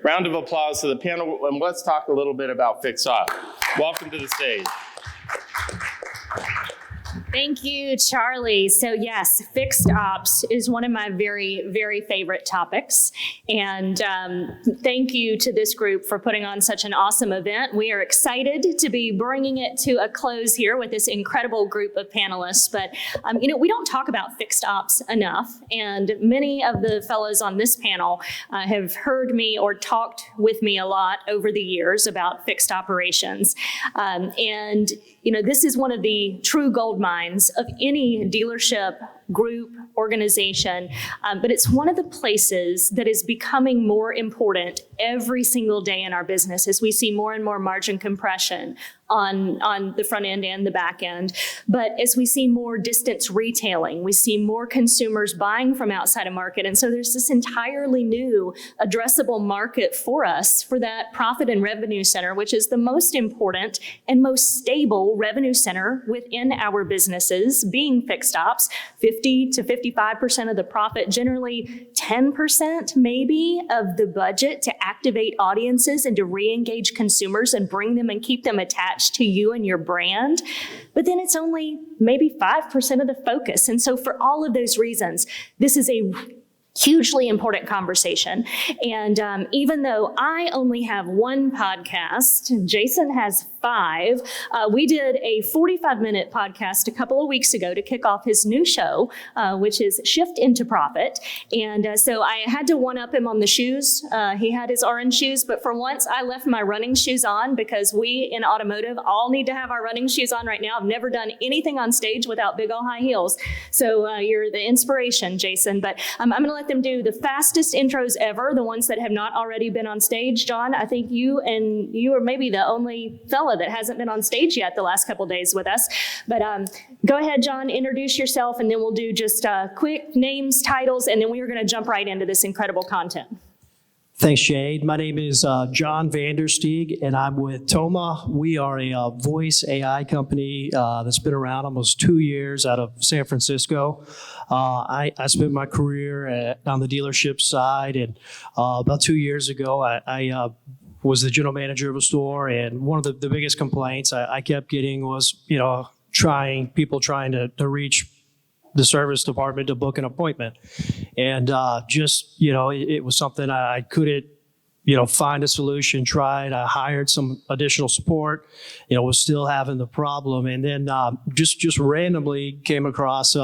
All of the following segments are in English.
Round of applause to the panel, and let's talk a little bit about fixed ops. Welcome to the stage. Thank you, Charlie. So yes, fixed ops is one of my very, very favorite topics. And thank you to this group for putting on such an awesome event. We are excited to be bringing it to a close here with this incredible group of panelists. But, we don't talk about fixed ops enough. And many of the fellows on this panel have heard me or talked with me a lot over the years about fixed operations. This is one of the true gold mines of any dealership, group, organization, but it's one of the places that is becoming more important every single day in our business as we see more and more margin compression on the front end and the back end. But as we see more distance retailing, we see more consumers buying from outside of market. And so there's this entirely new addressable market for us for that profit and revenue center, which is the most important and most stable revenue center within our businesses, being fixed ops, 50 to 55% of the profit, generally 10% maybe of the budget to activate audiences and to re-engage consumers and bring them and keep them attached to you and your brand. But then it's only maybe 5% of the focus. And so for all of those reasons, this is a hugely important conversation. And even though I only have one podcast, Jason has 5. We did a 45-minute podcast a couple of weeks ago to kick off his new show, which is Shift into Profit. And so I had to one-up him on the shoes. He had his orange shoes, but for once I left my running shoes on because we in Automotive all need to have our running shoes on right now. I've never done anything on stage without big old high heels. So you're the inspiration, Jason. But I'm going to let them do the fastest intros ever, the ones that have not already been on stage. John, I think you are maybe the only fella that hasn't been on stage yet the last couple days with us. But go ahead, John, introduce yourself, and then we'll do just quick names, titles, and then we are going to jump right into this incredible content. Thanks, Jade. My name is John Vandersteeg, and I'm with Toma. We are a voice AI company that's been around almost 2 years out of San Francisco. I spent my career on the dealership side, and about 2 years ago, I was the general manager of a store, and one of the biggest complaints I kept getting was, people trying to reach the service department to book an appointment. And it was something I couldn't, find a solution, tried. I hired some additional support, was still having the problem. And then just randomly came across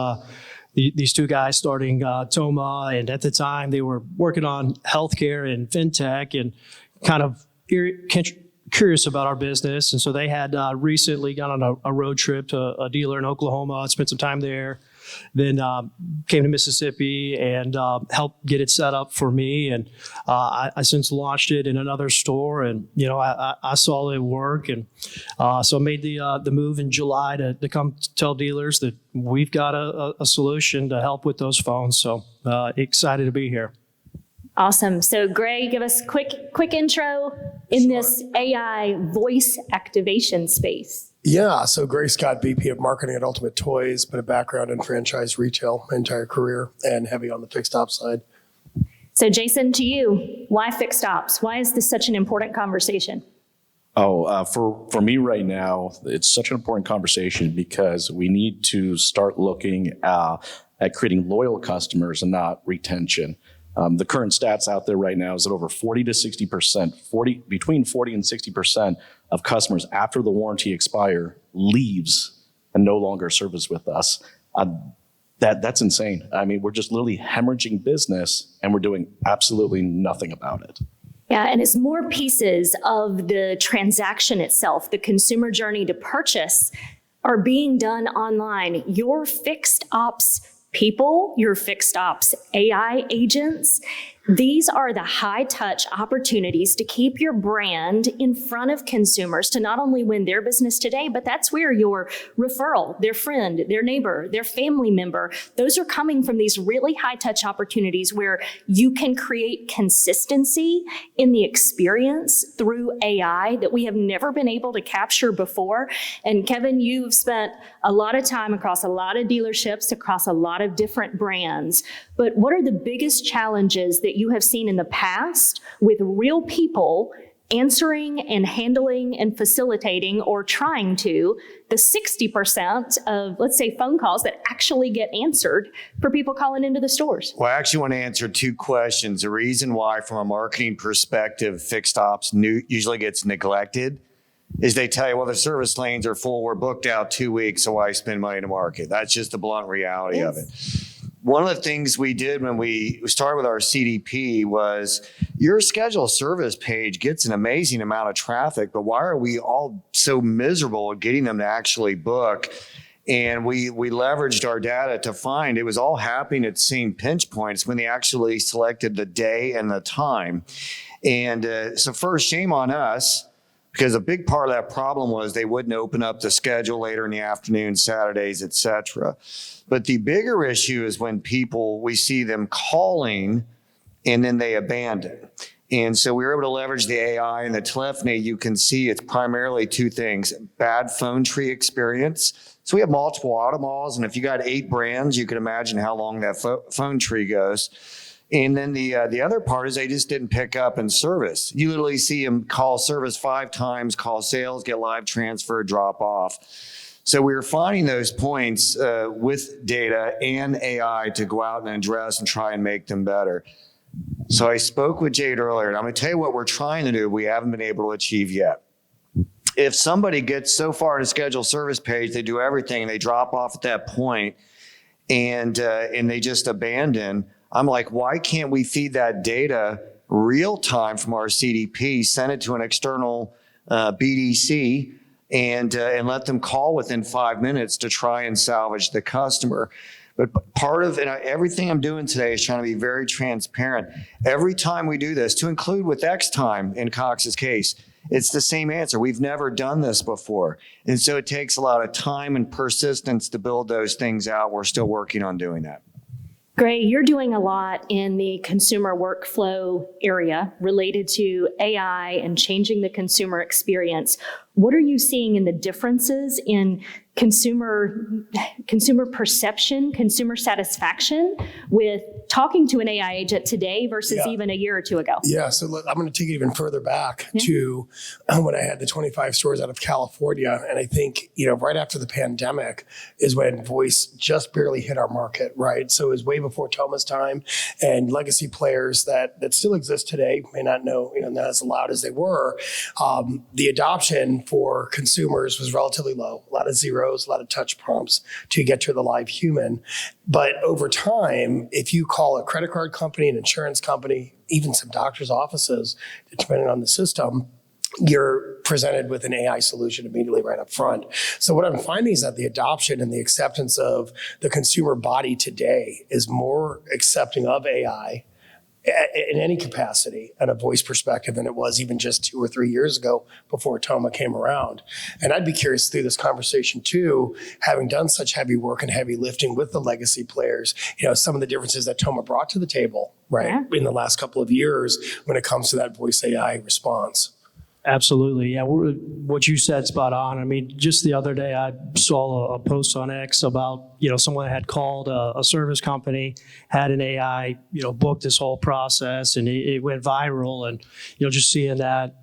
these two guys starting Toma. And at the time they were working on healthcare and fintech and kind of curious about our business. And so they had recently gone on a road trip to a dealer in Oklahoma, spent some time there, then came to Mississippi and helped get it set up for me. And I since launched it in another store, and I saw it work, and so I made the move in July to come tell dealers that we've got a solution to help with those phones. So excited to be here. Awesome. So Gray, give us quick intro in this AI voice activation space. Yeah, so Gray Scott, VP of Marketing at Ultimate Toys, but a background in franchise retail my entire career and heavy on the fixed ops side. So Jason, to you, why fixed ops? Why is this such an important conversation? For me right now, it's such an important conversation because we need to start looking at creating loyal customers and not retention. The current stats out there right now is that over 40 to 60%, between 40 and 60% of customers after the warranty expire leaves and no longer service with us. That's insane. I mean, we're just literally hemorrhaging business and we're doing absolutely nothing about it. Yeah, and as more pieces of the transaction itself, the consumer journey to purchase, are being done online, your fixed ops people, your fixed ops AI agents, these are the high touch opportunities to keep your brand in front of consumers to not only win their business today, but that's where your referral, their friend, their neighbor, their family member, those are coming from these really high touch opportunities where you can create consistency in the experience through AI that we have never been able to capture before. And Kevin, you've spent a lot of time across a lot of dealerships, across a lot of different brands. but what are the biggest challenges that you have seen in the past with real people answering and handling and facilitating or trying to the 60% of, let's say, phone calls that actually get answered for people calling into the stores? Well, I actually want to answer two questions. The reason why, from a marketing perspective, fixed ops usually gets neglected is they tell you, well, the service lanes are full. We're booked out 2 weeks, so why spend money to market? That's just the blunt reality of it. One of the things we did when we started with our CDP was your scheduled service page gets an amazing amount of traffic, but why are we all so miserable at getting them to actually book? And we leveraged our data to find it was all happening at the same pinch points when they actually selected the day and the time. And so first, shame on us, because a big part of that problem was they wouldn't open up the schedule later in the afternoon, Saturdays, et cetera. But the bigger issue is when we see them calling and then they abandon. And so we were able to leverage the AI and the telephony. You can see it's primarily two things: bad phone tree experience. So we have multiple auto malls, and if you got 8 brands, you can imagine how long that phone tree goes. And then the other part is they just didn't pick up in service. You literally see them call service 5 times, call sales, get live transfer, drop off. So we were finding those points with data and AI to go out and address and try and make them better. So I spoke with Jade earlier, and I'm going to tell you what we're trying to do we haven't been able to achieve yet. If somebody gets so far in a scheduled service page, they do everything, and they drop off at that point, and they just abandon, I'm like, why can't we feed that data real time from our CDP, send it to an external BDC, and let them call within 5 minutes to try and salvage the customer? But part of everything I'm doing today is trying to be very transparent. Every time we do this, to include with X time in Cox's case, it's the same answer. We've never done this before. And so it takes a lot of time and persistence to build those things out. We're still working on doing that. Gray, you're doing a lot in the consumer workflow area related to AI and changing the consumer experience. What are you seeing in the differences in consumer perception, consumer satisfaction with talking to an AI agent today versus even a year or two ago? Yeah, so look, I'm going to take it even further back to when I had the 25 stores out of California. And I think, right after the pandemic is when voice just barely hit our market, right? So it was way before Toma's time, and legacy players that still exist today may not know, not as loud as they were. The adoption for consumers was relatively low, a lot of zeros, a lot of touch prompts to get to the live human. But over time, if you call a credit card company, an insurance company, even some doctor's offices, depending on the system, you're presented with an AI solution immediately right up front. So what I'm finding is that the adoption and the acceptance of the consumer body today is more accepting of AI in any capacity and a voice perspective than it was even just 2 or 3 years ago before Toma came around. And I'd be curious through this conversation too, having done such heavy work and heavy lifting with the legacy players, some of the differences that Toma brought to the table, right, in the last couple of years when it comes to that voice AI response. Absolutely. Yeah, what you said spot on. I mean, just the other day, I saw a post on X about, someone had called a service company, had an AI, book this whole process, and it went viral. And, just seeing that,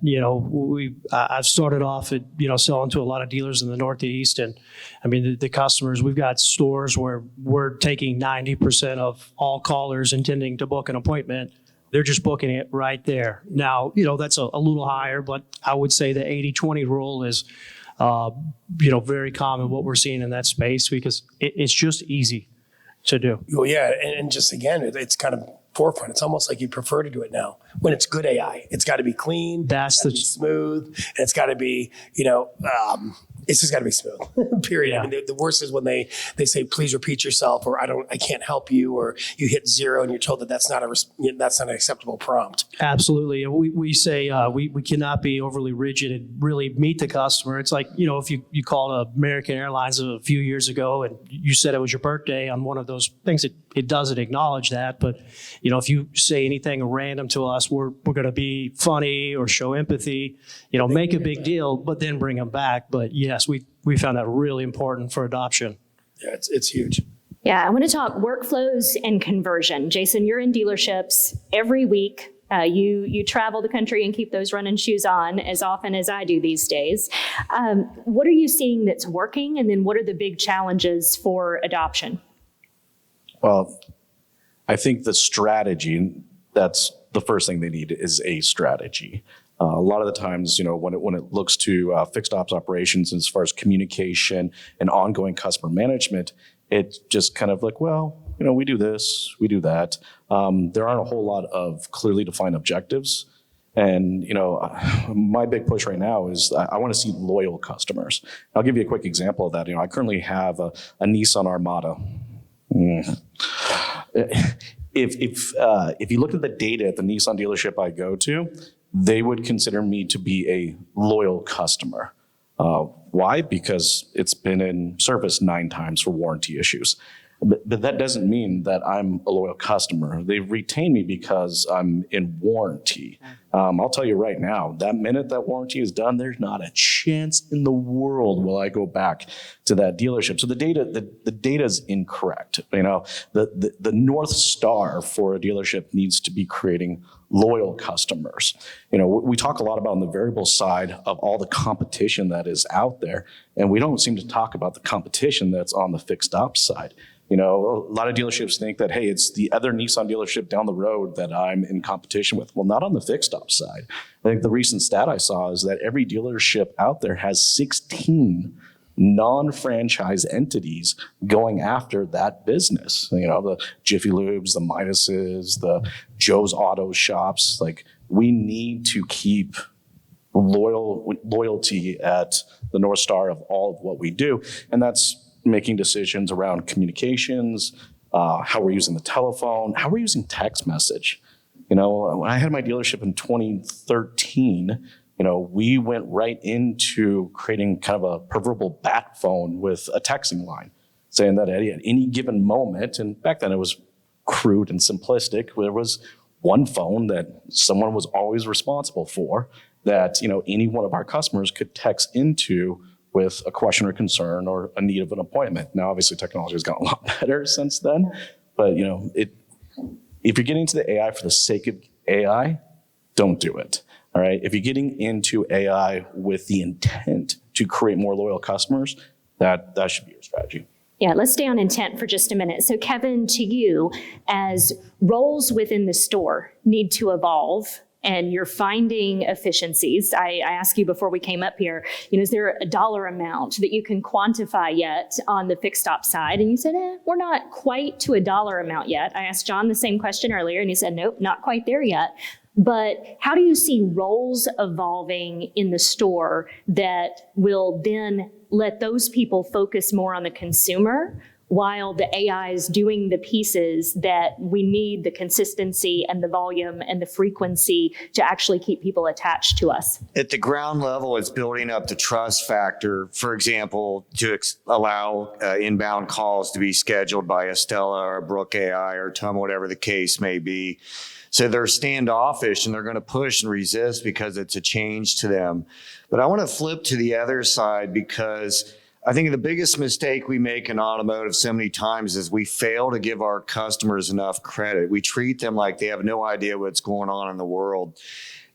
I've started off at, selling to a lot of dealers in the Northeast. And I mean, the customers, we've got stores where we're taking 90% of all callers intending to book an appointment. They're just booking it right there. Now, that's a little higher, but I would say the 80-20 rule is, very common what we're seeing in that space because it's just easy to do. Well, yeah, and just again, it's kind of forefront. It's almost like you prefer to do it now. When it's good AI, it's got to be clean, it's got to be smooth, and it's got to be, it's just got to be smooth. Period. Yeah. I mean, the worst is when they say, "Please repeat yourself," or I can't help you," or you hit 0 and you're told that that's not an acceptable prompt. Absolutely. We say we cannot be overly rigid and really meet the customer. It's like, if you called American Airlines a few years ago and you said it was your birthday on one of those things, it doesn't acknowledge that. But, if you say anything random to us, we're going to be funny or show empathy, make a big deal, but then bring them back. But yes, we found that really important for adoption. Yeah, it's huge. Yeah, I want to talk workflows and conversion. Jason, you're in dealerships every week. You travel the country and keep those running shoes on as often as I do these days. What are you seeing that's working, and then what are the big challenges for adoption? Well, I think the strategy, that's the first thing they need is a strategy. A lot of the times, when it looks to fixed ops operations as far as communication and ongoing customer management, it's just kind of like, well, we do this, we do that. There aren't a whole lot of clearly defined objectives. And, my big push right now is I want to see loyal customers. I'll give you a quick example of that. I currently have a Nissan Armada. If you look at the data at the Nissan dealership I go to, they would consider me to be a loyal customer. Why? Because it's been in service 9 times for warranty issues. But that doesn't mean that I'm a loyal customer. They retain me because I'm in warranty. I'll tell you right now, that minute that warranty is done, there's not a chance in the world will I go back to that dealership. So the data is incorrect. The North Star for a dealership needs to be creating loyal customers. We talk a lot about on the variable side of all the competition that is out there, and we don't seem to talk about the competition that's on the fixed ops side. A lot of dealerships think that, hey, it's the other Nissan dealership down the road that I'm in competition with. Well, not on the fixed ops side. I think the recent stat I saw is that every dealership out there has 16 non-franchise entities going after that business. The Jiffy Lubes, the Midases, the Joe's Auto Shops. Like, we need to keep loyalty at the North Star of all of what we do. And that's making decisions around communications, how we're using the telephone, how we're using text message. When I had my dealership in 2013, we went right into creating kind of a proverbial bat phone with a texting line, saying that at any given moment, and back then it was crude and simplistic, there was one phone that someone was always responsible for that, any one of our customers could text into with a question or concern or a need of an appointment. Now, obviously, technology has gotten a lot better since then, but if you're getting into the AI for the sake of AI, don't do it. All right. If you're getting into AI with the intent to create more loyal customers, that should be your strategy. Yeah, let's stay on intent for just a minute. So, Kevin, to you, as roles within the store need to evolve, and you're finding efficiencies. I asked you before we came up here, is there a dollar amount that you can quantify yet on the fixed ops side? And you said, we're not quite to a dollar amount yet. I asked John the same question earlier, and he said, nope, not quite there yet. But how do you see roles evolving in the store that will then let those people focus more on the consumer, while the AI is doing the pieces that we need, the consistency and the volume and the frequency to actually keep people attached to us? At the ground level, it's building up the trust factor. For example, to allow inbound calls to be scheduled by a Stella or a Brook AI or Tom, whatever the case may be. So they're standoffish and they're going to push and resist because it's a change to them. But I want to flip to the other side, because I think the biggest mistake we make in automotive so many times is we fail to give our customers enough credit. We treat them like they have no idea what's going on in the world.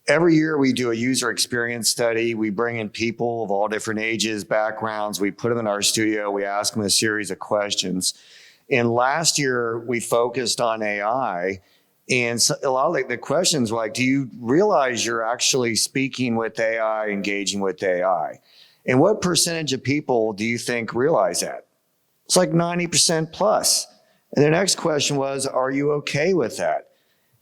Every year we do a user experience study. We bring in people of all different ages, backgrounds. We put them in our studio. We ask them a series of questions. And last year we focused on AI. And so a lot of the questions were like, do you realize you're actually speaking with AI, engaging with AI? And what percentage of people do you think realize that? It's like 90% plus. And the next question was, are you okay with that?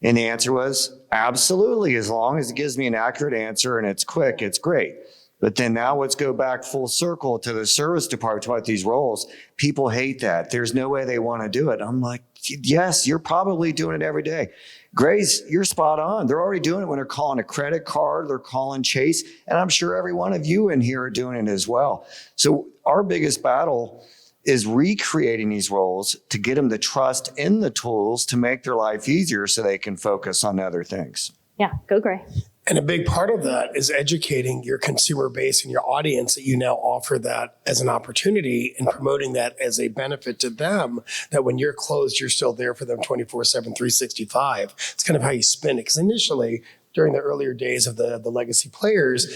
And the answer was, absolutely. As long as it gives me an accurate answer and it's quick, it's great. But then now let's go back full circle to the service department about these roles. People hate that. There's no way they want to do it. I'm like, yes, you're probably doing it every day. Grace, you're spot on. They're already doing it when they're calling a credit card, they're calling Chase, and I'm sure every one of you in here are doing it as well. So our biggest battle is recreating these roles to get them the trust in the tools to make their life easier so they can focus on other things. Yeah, go Gray. And a big part of that is educating your consumer base and your audience that you now offer that as an opportunity and promoting that as a benefit to them, that when you're closed, you're still there for them 24/7, 365. It's kind of how you spin it. Because initially, during the earlier days of the legacy players,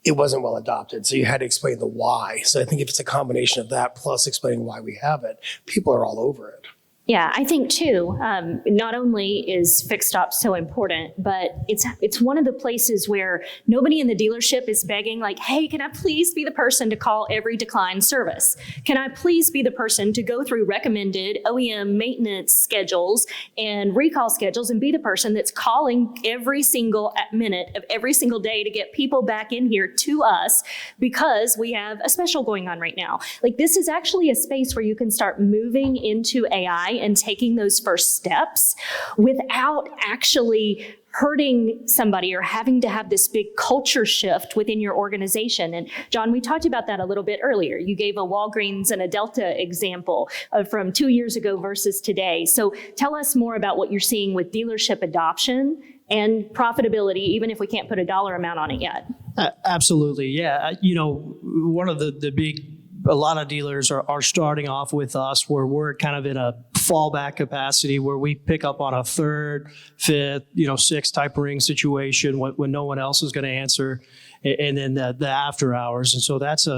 it wasn't well adopted. So you had to explain the why. So I think if it's a combination of that plus explaining why we have it, people are all over it. Yeah, I think too, not only is fixed ops so important, but it's one of the places where nobody in the dealership is begging like, hey, can I please be the person to call every declined service? Can I please be the person to go through recommended OEM maintenance schedules and recall schedules and be the person that's calling every single minute of every single day to get people back in here to us because we have a special going on right now. Like, this is actually a space where you can start moving into AI and taking those first steps without actually hurting somebody or having to have this big culture shift within your organization. And John, we talked about that a little bit earlier. You gave a Walgreens and a Delta example from 2 years ago versus today. So tell us more about what you're seeing with dealership adoption and profitability, even if we can't put a dollar amount on it yet. Absolutely, yeah. One of a lot of dealers are starting off with us where we're kind of in a fallback capacity where we pick up on a third, fifth, sixth type ring situation when no one else is going to answer, and then the after hours. And so that's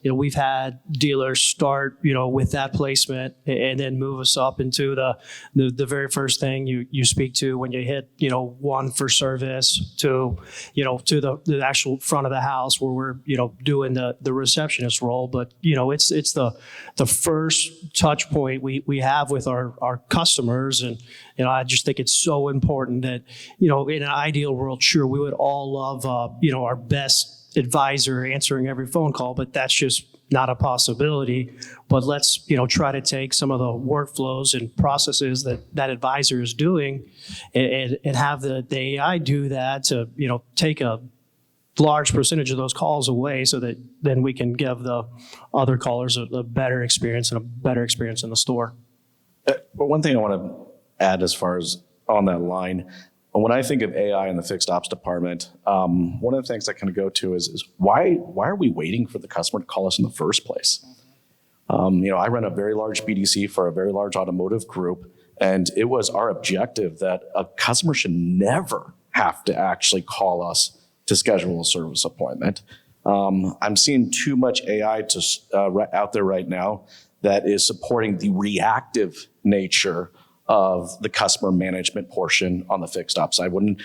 we've had dealers start, with that placement and then move us up into the very first thing you speak to when you hit, one for service to the actual front of the house where we're, doing the receptionist role. But, it's the first touch point we have with our customers. And, I just think it's so important that, in an ideal world, sure, we would all love, our best advisor answering every phone call, but that's just not a possibility. But let's, try to take some of the workflows and processes that advisor is doing and have the AI do that to, take a large percentage of those calls away so that then we can give the other callers a better experience and a better experience in the store. But one thing I want to add as far as on that line, when I think of AI in the fixed ops department, one of the things I kind of go to is why are we waiting for the customer to call us in the first place? I run a very large BDC for a very large automotive group, and it was our objective that a customer should never have to actually call us to schedule a service appointment. I'm seeing too much AI out there right now that is supporting the reactive nature of the customer management portion on the fixed ops side. When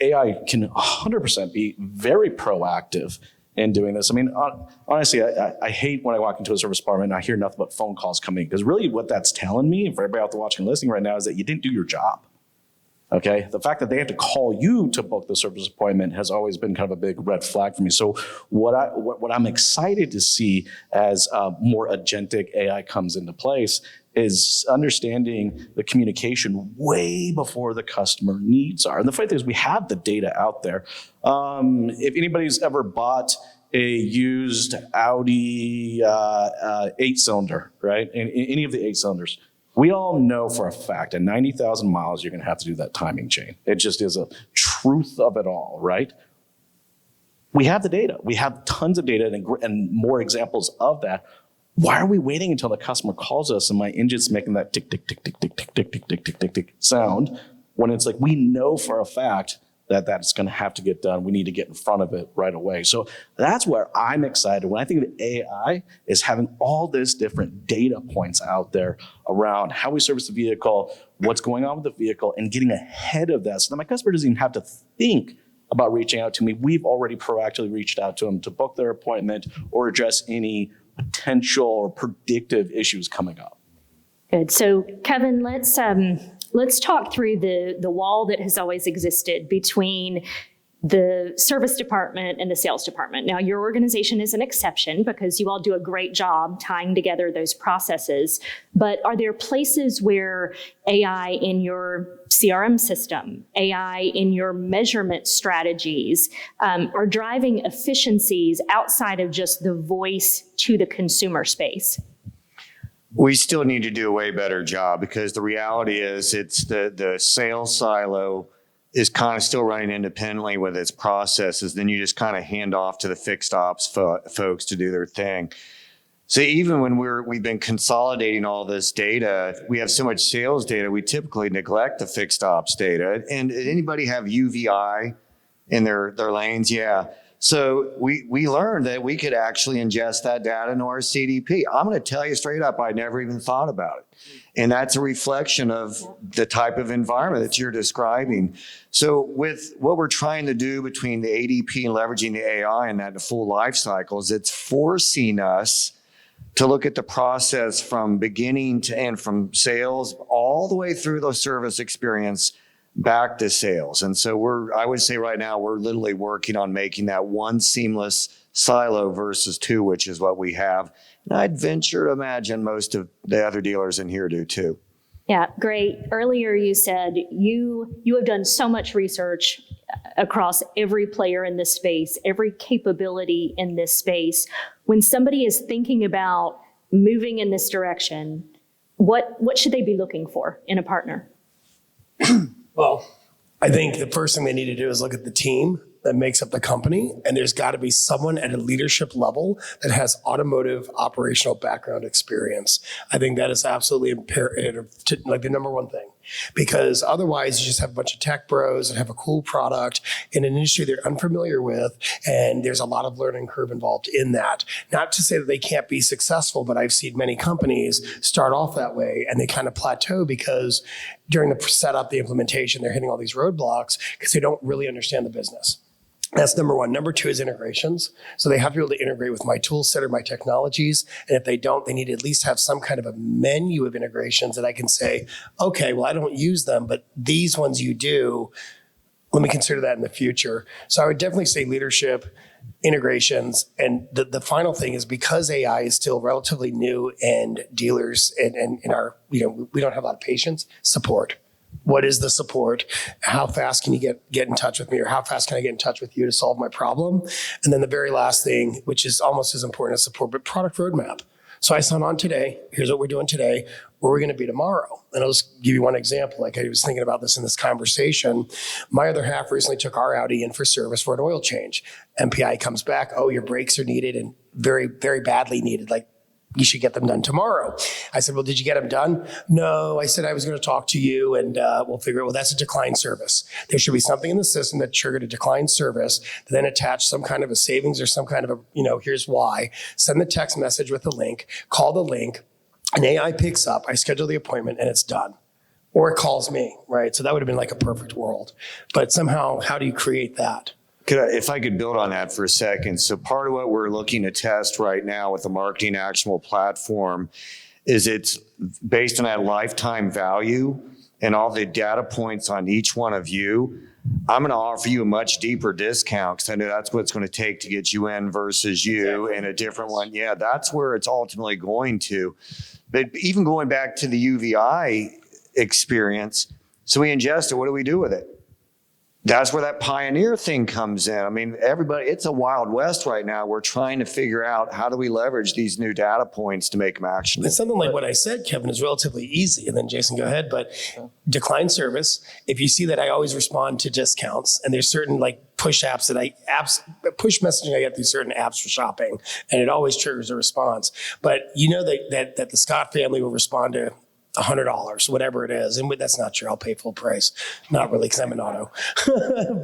AI can 100% be very proactive in doing this. I mean, honestly, I hate when I walk into a service department and I hear nothing but phone calls coming, because really what that's telling me, for everybody out there watching and listening right now, is that you didn't do your job. Okay, the fact that they have to call you to book the service appointment has always been kind of a big red flag for me. So what I'm excited to see as more agentic AI comes into place is understanding the communication way before the customer needs are. And the funny thing is we have the data out there. If anybody's ever bought a used Audi 8-cylinder, right? And any of the 8 cylinders, we all know for a fact at 90,000 miles, you're going to have to do that timing chain. It just is a truth of it all, right? We have the data. We have tons of data and more examples of that. Why are we waiting until the customer calls us and my engine's making that tick, tick, tick, tick, tick, tick, tick, tick, tick, tick, tick, tick sound when it's like we know for a fact that that's going to have to get done. We need to get in front of it right away. So that's where I'm excited. When I think of AI, is having all this different data points out there around how we service the vehicle, what's going on with the vehicle, and getting ahead of that so that my customer doesn't even have to think about reaching out to me. We've already proactively reached out to them to book their appointment or address any potential or predictive issues coming up. Good. So Kevin, let's talk through the wall that has always existed between the service department and the sales department. Now, your organization is an exception because you all do a great job tying together those processes. But are there places where AI in your CRM system, AI in your measurement strategies are driving efficiencies outside of just the voice to the consumer space? We still need to do a way better job because the reality is it's the sales silo is kind of still running independently with its processes, then you just kind of hand off to the fixed ops folks to do their thing. So even when we've been consolidating all this data, we have so much sales data, we typically neglect the fixed ops data. And anybody have UVI in their lanes? Yeah. So we learned that we could actually ingest that data into our CDP. I'm going to tell you straight up, I never even thought about it. And that's a reflection of the type of environment that you're describing. So with what we're trying to do between the ADP and leveraging the AI and that the full life cycles, it's forcing us to look at the process from beginning to end, from sales all the way through the service experience back to sales. And so I would say right now, we're literally working on making that one seamless silo versus two, which is what we have. And I'd venture to imagine most of the other dealers in here do too. Yeah, great. Earlier you said you have done so much research across every player in this space, every capability in this space. When somebody is thinking about moving in this direction, what should they be looking for in a partner? Well, I think the first thing they need to do is look at the team that makes up the company. And there's got to be someone at a leadership level that has automotive operational background experience. I think that is absolutely imperative to, like, the number one thing. Because otherwise you just have a bunch of tech bros that have a cool product in an industry they're unfamiliar with. And there's a lot of learning curve involved in that. Not to say that they can't be successful, but I've seen many companies start off that way and they kind of plateau because during the setup, the implementation, they're hitting all these roadblocks because they don't really understand the business. That's number one. Number two is integrations. So they have to be able to integrate with my tool set or my technologies. And if they don't, they need to at least have some kind of a menu of integrations that I can say, okay, well, I don't use them, but these ones you do. Let me consider that in the future. So I would definitely say leadership, integrations. And the final thing is, because AI is still relatively new and dealers and in our, we don't have a lot of patience, support. What is the support? How fast can you get in touch with me, or how fast can I get in touch with you to solve my problem? And then the very last thing, which is almost as important as support, but product roadmap. So I signed on today. Here's what we're doing today. Where we're going to be tomorrow. And I'll just give you one example. Like, I was thinking about this in this conversation. My other half recently took our Audi in for service for an oil change. MPI comes back. Oh, your brakes are needed and very, very badly needed. Like, you should get them done tomorrow. I said, well, did you get them done? No, I said I was going to talk to you and we'll figure it. Well, that's a declined service. There should be something in the system that triggered a declined service, to then attach some kind of a savings or some kind of a, here's why. Send the text message with the link, call the link, an AI picks up, I schedule the appointment, and it's done. Or it calls me, right? So that would have been like a perfect world. But somehow, how do you create that? If I could build on that for a second. So part of what we're looking to test right now with the marketing actionable platform is it's based on that lifetime value and all the data points on each one of you. I'm going to offer you a much deeper discount because I know that's what it's going to take to get you in versus you in a different one. Yeah, that's where it's ultimately going to. But even going back to the UVI experience, so we ingest it, what do we do with it? That's where that pioneer thing comes in. I mean, everybody, it's a wild west right now. We're trying to figure out how do we leverage these new data points to make them actionable. And something like what I said, Kevin, is relatively easy. And then Jason, go ahead. But decline service, if you see that I always respond to discounts, and there's certain like push apps that push messaging I get through certain apps for shopping, and it always triggers a response. But you know that the Scott family will respond to $100, whatever it is. And that's not true. I'll pay full price. Not really, because I'm an auto.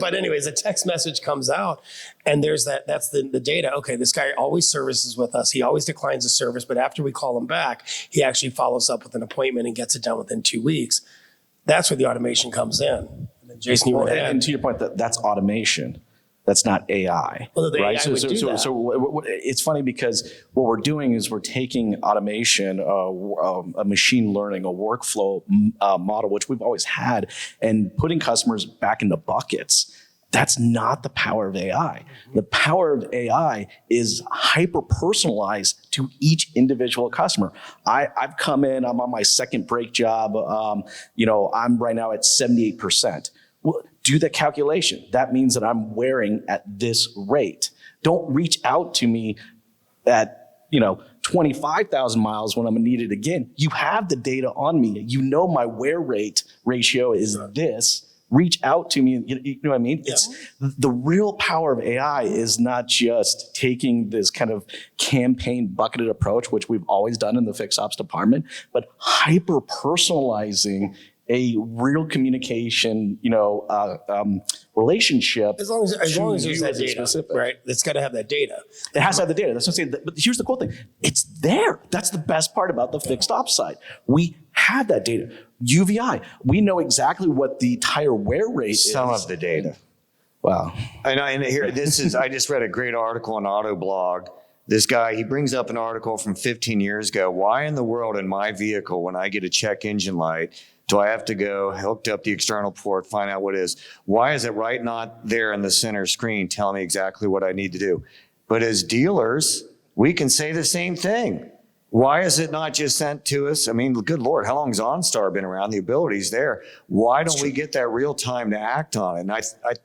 But anyways, a text message comes out and there's that's the data. Okay, this guy always services with us. He always declines the service, but after we call him back, he actually follows up with an appointment and gets it done within 2 weeks. That's where the automation comes in. And then Jason, you want to add? And to your point, that's automation. That's not AI, well, the right? AI would do that. So it's funny because what we're doing is we're taking automation, a machine learning, a workflow model, which we've always had, and putting customers back into buckets. That's not the power of AI. The power of AI is hyper-personalized to each individual customer. I've come in, I'm on my second brake job. I'm right now at 78%. Well, do the calculation. That means that I'm wearing at this rate. Don't reach out to me at 25,000 miles when I'm gonna need it again. You have the data on me. You know my wear rate ratio is this, reach out to me. You know what I mean? It's the real power of AI is not just taking this kind of campaign bucketed approach, which we've always done in the fixed ops department, but hyper personalizing a real communication, relationship. As long as there's that data, specific. right? It's got to have that data. It has to have the data. That's what I'm saying. But here's the cool thing. It's there. That's the best part about the fixed ops side. We have that data. UVI. We know exactly what the tire wear rate is. Some of the data. Wow. And here, I just read a great article on Autoblog. This guy, he brings up an article from 15 years ago. Why in the world in my vehicle, when I get a check engine light, do I have to go hooked up the external port, find out what it is? Why is it right not there in the center screen telling me exactly what I need to do? But as dealers, we can say the same thing. Why is it not just sent to us? I mean, good Lord, how long has OnStar been around? The ability's there. Why don't we get that real time to act on it? And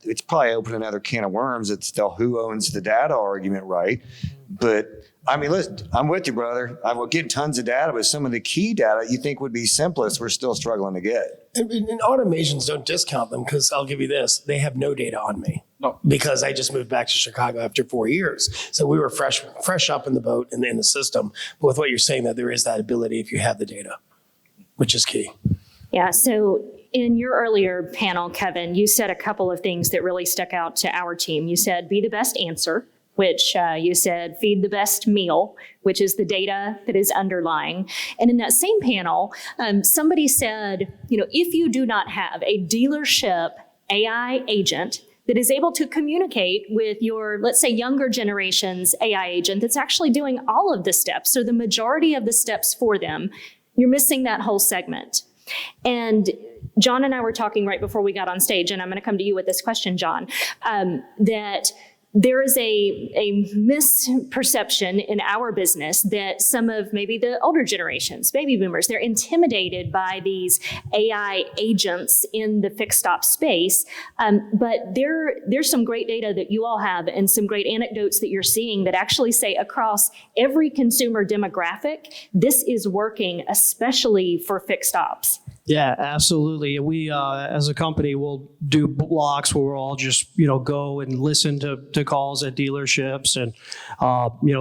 it's probably opened another can of worms. It's the who owns the data argument, right? But I mean, listen, I'm with you, brother. I'm getting tons of data, but some of the key data you think would be simplest, we're still struggling to get. And automations, don't discount them, because I'll give you this. They have no data on me. No. Because I just moved back to Chicago after 4 years. So we were fresh up in the boat and in the system. But with what you're saying, that there is that ability if you have the data, which is key. Yeah, so in your earlier panel, Kevin, you said a couple of things that really stuck out to our team. You said, be the best answer, which you said feed the best meal, which is the data that is underlying. And in that same panel, somebody said, if you do not have a dealership AI agent that is able to communicate with your, let's say, younger generation's AI agent that's actually doing all of the steps, so the majority of the steps for them, you're missing that whole segment. And John and I were talking right before we got on stage, and I'm going to come to you with this question, John, that there is a misperception in our business that some of maybe the older generations, baby boomers, they're intimidated by these AI agents in the fixed ops space. But there's some great data that you all have and some great anecdotes that you're seeing that actually say across every consumer demographic, this is working, especially for fixed ops. Yeah, absolutely. We, as a company, will do blocks where we'll all just, go and listen to calls at dealerships. And,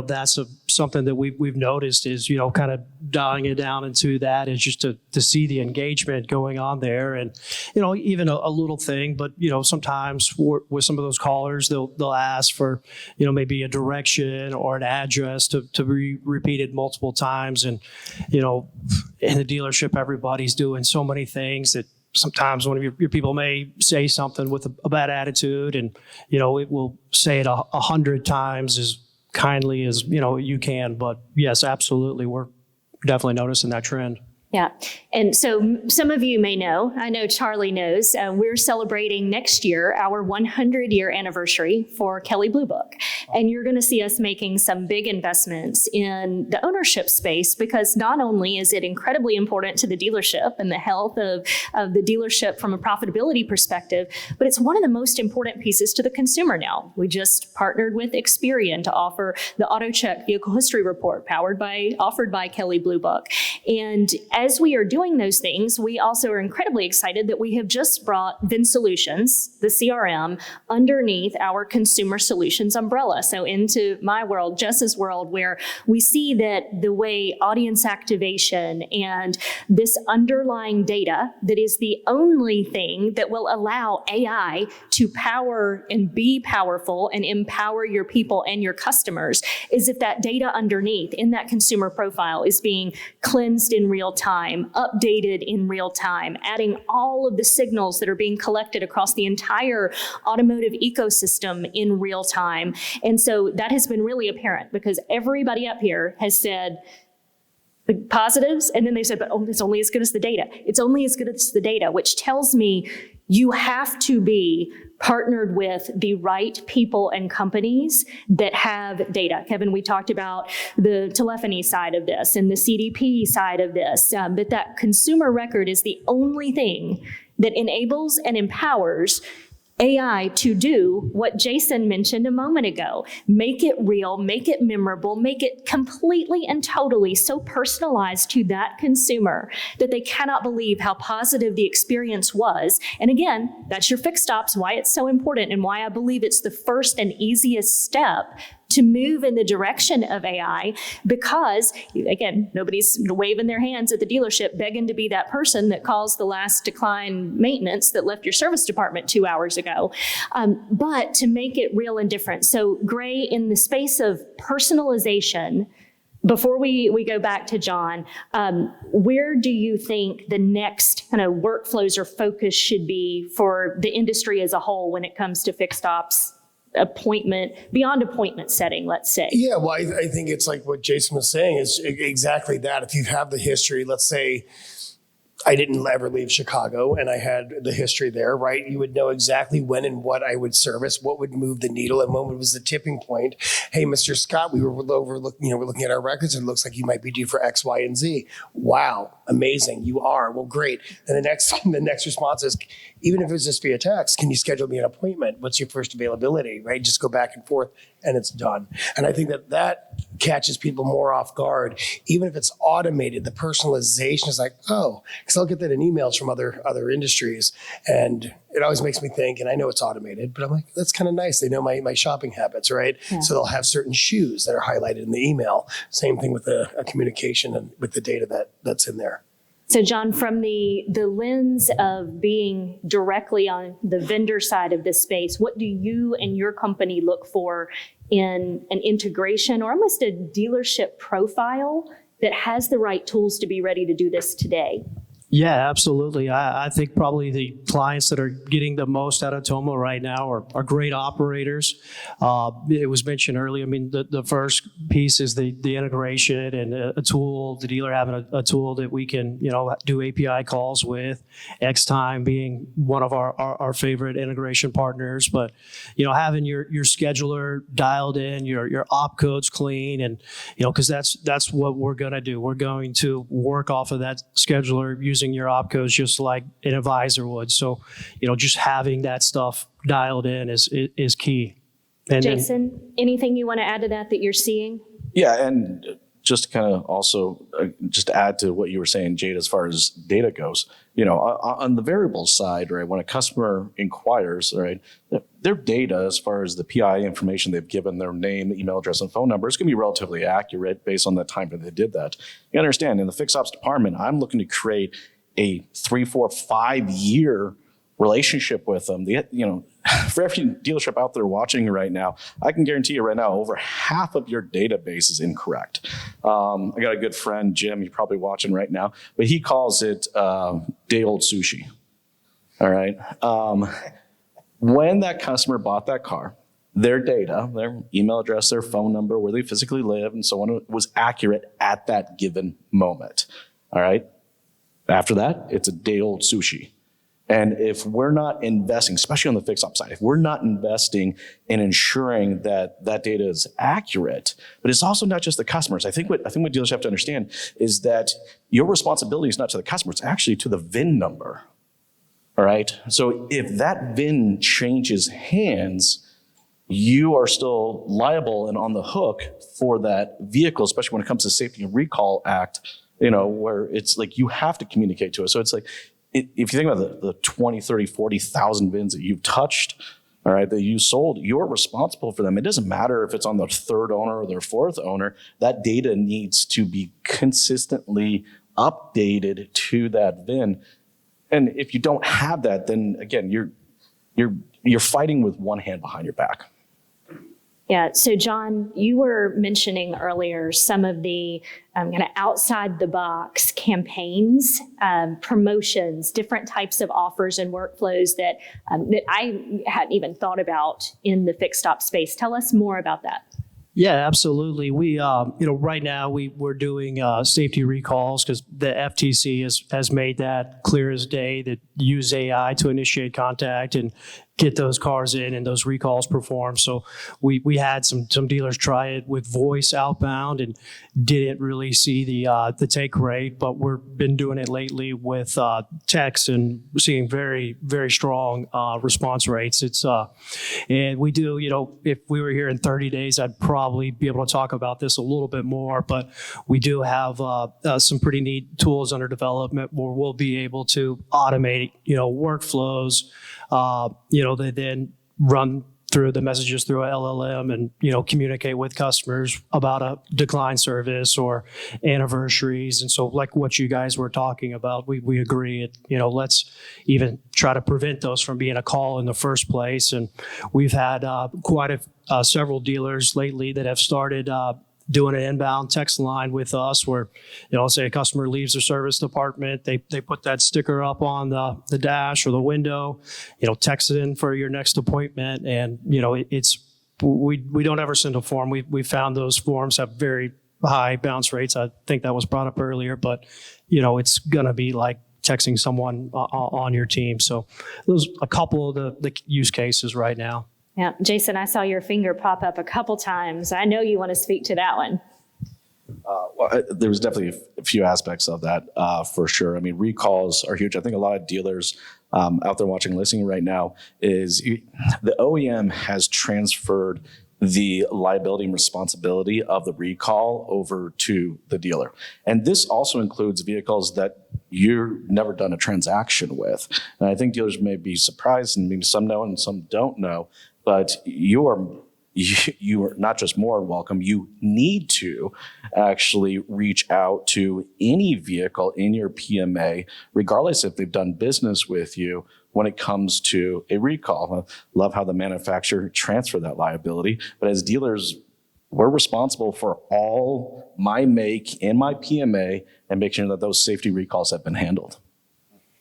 that's something that we've noticed is, kind of dialing it down into that is just to see the engagement going on there. And, even a little thing, but, sometimes with some of those callers, they'll ask for, maybe a direction or an address to be repeated multiple times. And, in the dealership, everybody's doing so many things that sometimes one of your people may say something with a bad attitude, and it will say it 100 times as kindly as you can. But yes, absolutely, we're definitely noticing that trend. Yeah. And so some of you may know, I know Charlie knows, we're celebrating next year our 100-year anniversary for Kelley Blue Book. And you're going to see us making some big investments in the ownership space, because not only is it incredibly important to the dealership and the health of the dealership from a profitability perspective, but it's one of the most important pieces to the consumer now. We just partnered with Experian to offer the AutoCheck Vehicle History Report offered by Kelley Blue Book. And as we are doing those things, we also are incredibly excited that we have just brought Vin Solutions, the CRM, underneath our consumer solutions umbrella. So into my world, Jess's world, where we see that the way audience activation and this underlying data that is the only thing that will allow AI to power and be powerful and empower your people and your customers is if that data underneath in that consumer profile is being cleansed in real time, updated in real time, adding all of the signals that are being collected across the entire automotive ecosystem in real time. And so that has been really apparent, because everybody up here has said the positives, and then they said, but it's only as good as the data. It's only as good as the data, which tells me you have to be partnered with the right people and companies that have data. Kevin, we talked about the telephony side of this and the CDP side of this, but that consumer record is the only thing that enables and empowers AI to do what Jason mentioned a moment ago. Make it real, make it memorable, make it completely and totally so personalized to that consumer that they cannot believe how positive the experience was. And again, that's your fixed ops, why it's so important and why I believe it's the first and easiest step to move in the direction of AI, because again, nobody's waving their hands at the dealership begging to be that person that calls the last decline maintenance that left your service department 2 hours ago. But to make it real and different. So Gray, in the space of personalization, before we go back to John, where do you think the next kind of workflows or focus should be for the industry as a whole when it comes to fixed ops? Beyond appointment setting, let's say. Yeah, well, I think it's like what Jason was saying is exactly that. If you have the history, let's say I didn't ever leave Chicago and I had the history there, right? You would know exactly when and what I would service, what would move the needle, and when was the tipping point. Hey, Mr. Scott, we're looking at our records. And it looks like you might be due for X, Y, and Z. Wow, amazing. You are. Well, great. And the next response is, even if it was just via text, can you schedule me an appointment? What's your first availability, right? Just go back and forth and it's done. And I think that catches people more off guard. Even if it's automated, the personalization is like, oh, because I'll get that in emails from other industries. And it always makes me think, and I know it's automated, but I'm like, that's kind of nice. They know my shopping habits, right? Yeah. So they'll have certain shoes that are highlighted in the email. Same thing with a communication and with the data that's in there. So John, from the lens of being directly on the vendor side of this space, what do you and your company look for in an integration or almost a dealership profile that has the right tools to be ready to do this today? Yeah, absolutely. I think probably the clients that are getting the most out of Toma right now are great operators. It was mentioned earlier. I mean, the first piece is the integration and a tool, the dealer having a tool that we can, do API calls with. Xtime being one of our favorite integration partners. But, having your scheduler dialed in, your op codes clean, and, because that's what we're going to do. We're going to work off of that scheduler using your opcos just like an advisor would. So, just having that stuff dialed in is key. And Jason, anything you want to add to that you're seeing? Yeah, and just to kind of also just add to what you were saying, Jade, as far as data goes, on the variable side, right, when a customer inquires, right, their data as far as the PI information they've given, their name, email address, and phone number, is going to be relatively accurate based on the time that they did that. You understand, in the fixed ops department, I'm looking to create a 3, 4, 5 year relationship with them. For every dealership out there watching right now, I can guarantee you right now, over half of your database is incorrect. I got a good friend, Jim, you're probably watching right now, but he calls it day old sushi. All right. When that customer bought that car, their data, their email address, their phone number, where they physically live, and so on, was accurate at that given moment. All right. After that, it's a day old sushi. And if we're not investing, especially on the fixed ops side, if we're not investing in ensuring that that data is accurate, but it's also not just the customers. I think what dealers have to understand is that your responsibility is not to the customer, it's actually to the VIN number. All right. So if that VIN changes hands, you are still liable and on the hook for that vehicle, especially when it comes to Safety and Recall Act, where it's like you have to communicate to us. So it's like, if you think about the 20, 30, 40,000 VINs that you've touched, all right, that you sold, you're responsible for them. It doesn't matter if it's on the third owner or their fourth owner, that data needs to be consistently updated to that VIN. And if you don't have that, then again, you're fighting with one hand behind your back. Yeah. So John, you were mentioning earlier some of the kind of outside the box campaigns, promotions, different types of offers and workflows that I hadn't even thought about in the fixed ops space. Tell us more about that. Yeah, absolutely. We, right now we're doing safety recalls because the FTC has made that clear as day that use AI to initiate contact and get those cars in and those recalls performed. So we had some dealers try it with voice outbound and didn't really see the take rate, but we've been doing it lately with text and seeing very, very strong response rates. And we do, if we were here in 30 days, I'd probably be able to talk about this a little bit more, but we do have some pretty neat tools under development where we'll be able to automate, workflows, that then run through the messages through a LLM and, communicate with customers about a decline service or anniversaries. And so like what you guys were talking about, we agree, let's even try to prevent those from being a call in the first place. And we've had several dealers lately that have started doing an inbound text line with us where, say a customer leaves their service department, they put that sticker up on the dash or the window, text it in for your next appointment. And, we don't ever send a form. We found those forms have very high bounce rates. I think that was brought up earlier, but, it's going to be like texting someone on your team. So those a couple of the use cases right now. Yeah, Jason, I saw your finger pop up a couple times. I know you want to speak to that one. There was definitely a few aspects of that for sure. I mean, recalls are huge. I think a lot of dealers out there watching and listening right now the OEM has transferred the liability and responsibility of the recall over to the dealer. And this also includes vehicles that you've never done a transaction with. And I think dealers may be surprised, and maybe some know and some don't know, but you are not just more welcome, you need to actually reach out to any vehicle in your PMA, regardless if they've done business with you when it comes to a recall. I love how the manufacturer transfer that liability, but as dealers, we're responsible for all my make in my PMA and make sure that those safety recalls have been handled.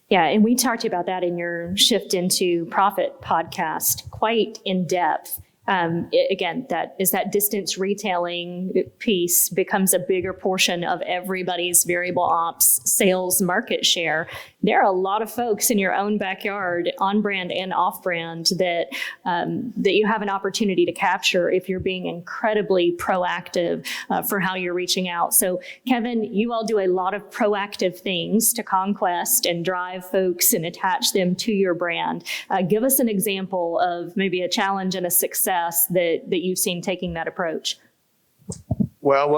Yeah, and we talked about that in your Shift into Profit podcast quite in depth. Again, that distance retailing piece becomes a bigger portion of everybody's variable ops sales market share. There are a lot of folks in your own backyard, on brand and off brand, that you have an opportunity to capture if you're being incredibly proactive for how you're reaching out. So, Kevin, you all do a lot of proactive things to conquest and drive folks and attach them to your brand. Give us an example of maybe a challenge and a success that you've seen taking that approach. Well,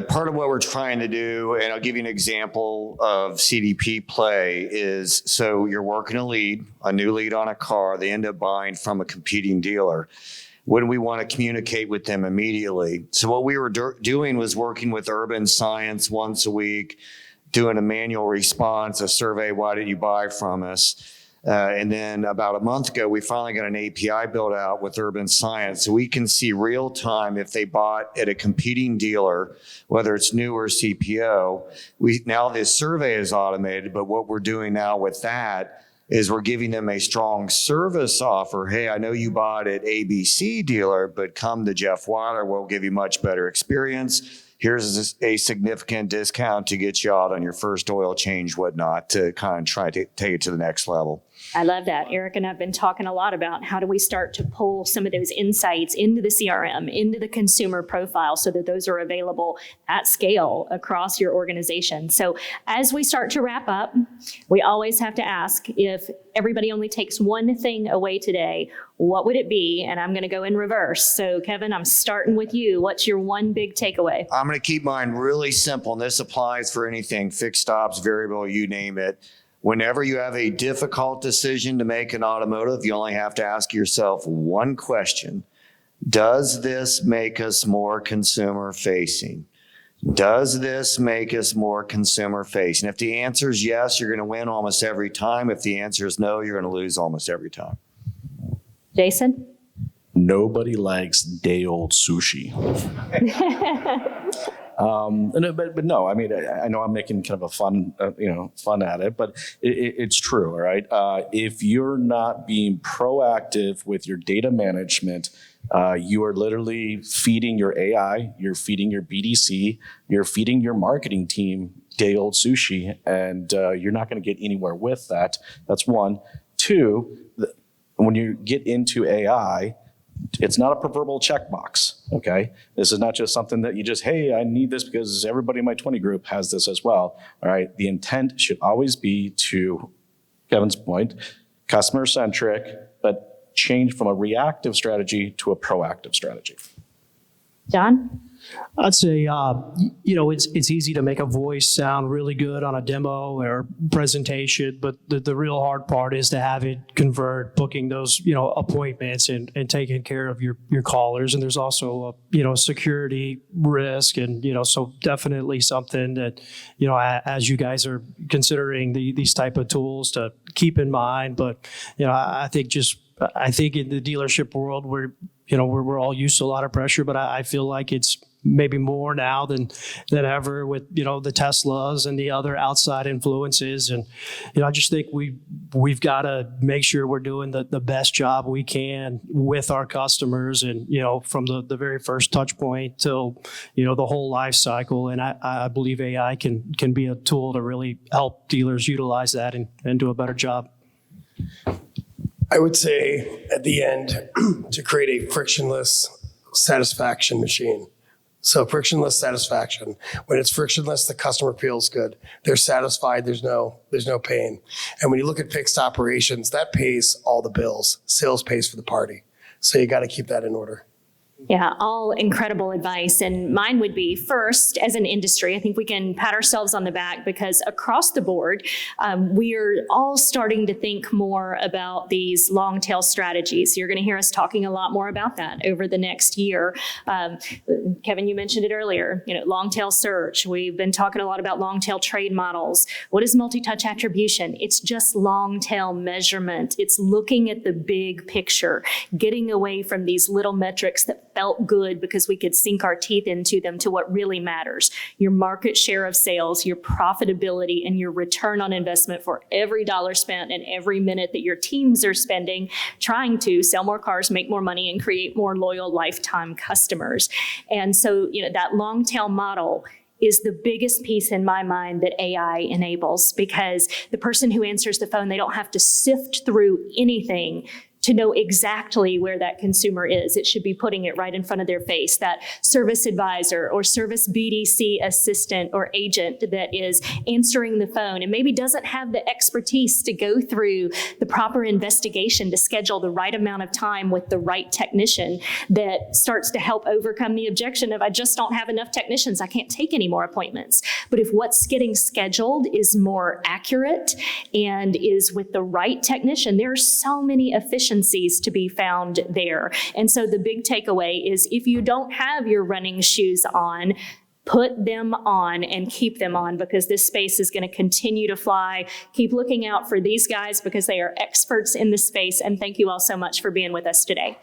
part of what we're trying to do, and I'll give you an example of CDP play, is so you're working a new lead on a car, they end up buying from a competing dealer. When we want to communicate with them immediately. So what we were doing was working with Urban Science once a week, doing a manual response, a survey, why did you buy from us? And then about a month ago, we finally got an API built out with Urban Science. So we can see real time if they bought at a competing dealer, whether it's new or CPO. Now this survey is automated, but what we're doing now with that is we're giving them a strong service offer. Hey, I know you bought at ABC dealer, but come to Jeff Weiler, we'll give you much better experience. Here's a significant discount to get you out on your first oil change, whatnot, to kind of try to take it to the next level. I love that. Eric and I have been talking a lot about how do we start to pull some of those insights into the CRM, into the consumer profile, so that those are available at scale across your organization. So as we start to wrap up, we always have to ask, if everybody only takes one thing away today, what would it be? And I'm going to go in reverse. So Kevin, I'm starting with you. What's your one big takeaway? I'm going to keep mine really simple, and this applies for anything, fixed ops, variable, you name it. Whenever you have a difficult decision to make in automotive, you only have to ask yourself one question. Does this make us more consumer facing? Does this make us more consumer facing? If the answer is yes, you're going to win almost every time. If the answer is no, you're going to lose almost every time. Jason? Nobody likes day old sushi. But no, I mean, I know I'm making kind of a fun at it, but it's true, all right? If you're not being proactive with your data management, You are literally feeding your AI, you're feeding your BDC, you're feeding your marketing team day-old sushi, and you're not going to get anywhere with that. That's one. Two, when you get into AI, it's not a proverbial checkbox, okay? This is not just something that you just, hey, I need this because everybody in my 20 group has this as well, all right? The intent should always be, to Kevin's point, customer-centric, but change from a reactive strategy to a proactive strategy. John? I'd say, it's easy to make a voice sound really good on a demo or presentation, but the real hard part is to have it convert, booking those, appointments and taking care of your callers. And there's also a, security risk. And, so definitely something that, as you guys are considering these type of tools to keep in mind. But, I think in the dealership world, we're all used to a lot of pressure, but I feel like it's maybe more now than ever with, the Teslas and the other outside influences. And, I just think we've got to make sure we're doing the best job we can with our customers and, from the very first touch point till, the whole life cycle. And I believe AI can be a tool to really help dealers utilize that and do a better job. I would say at the end to create a frictionless satisfaction machine. So frictionless satisfaction. When it's frictionless, the customer feels good. They're satisfied. There's no pain. And when you look at fixed operations, that pays all the bills. Sales pays for the party. So you got to keep that in order. Yeah, all incredible advice. And mine would be, first, as an industry, I think we can pat ourselves on the back because across the board, we're all starting to think more about these long tail strategies. You're going to hear us talking a lot more about that over the next year. Kevin, you mentioned it earlier, long tail search. We've been talking a lot about long tail trade models. What is multi-touch attribution? It's just long tail measurement. It's looking at the big picture, getting away from these little metrics that felt good because we could sink our teeth into them to what really matters. Your market share of sales, your profitability, and your return on investment for every dollar spent and every minute that your teams are spending trying to sell more cars, make more money, and create more loyal lifetime customers. And so, that long tail model is the biggest piece in my mind that AI enables, because the person who answers the phone, they don't have to sift through anything to know exactly where that consumer is. It should be putting it right in front of their face. That service advisor or service BDC assistant or agent that is answering the phone and maybe doesn't have the expertise to go through the proper investigation to schedule the right amount of time with the right technician, that starts to help overcome the objection of, I just don't have enough technicians, I can't take any more appointments. But if what's getting scheduled is more accurate and is with the right technician, there are so many efficiencies to be found there. And so the big takeaway is, if you don't have your running shoes on, put them on and keep them on, because this space is going to continue to fly. Keep looking out for these guys because they are experts in this space. And thank you all so much for being with us today.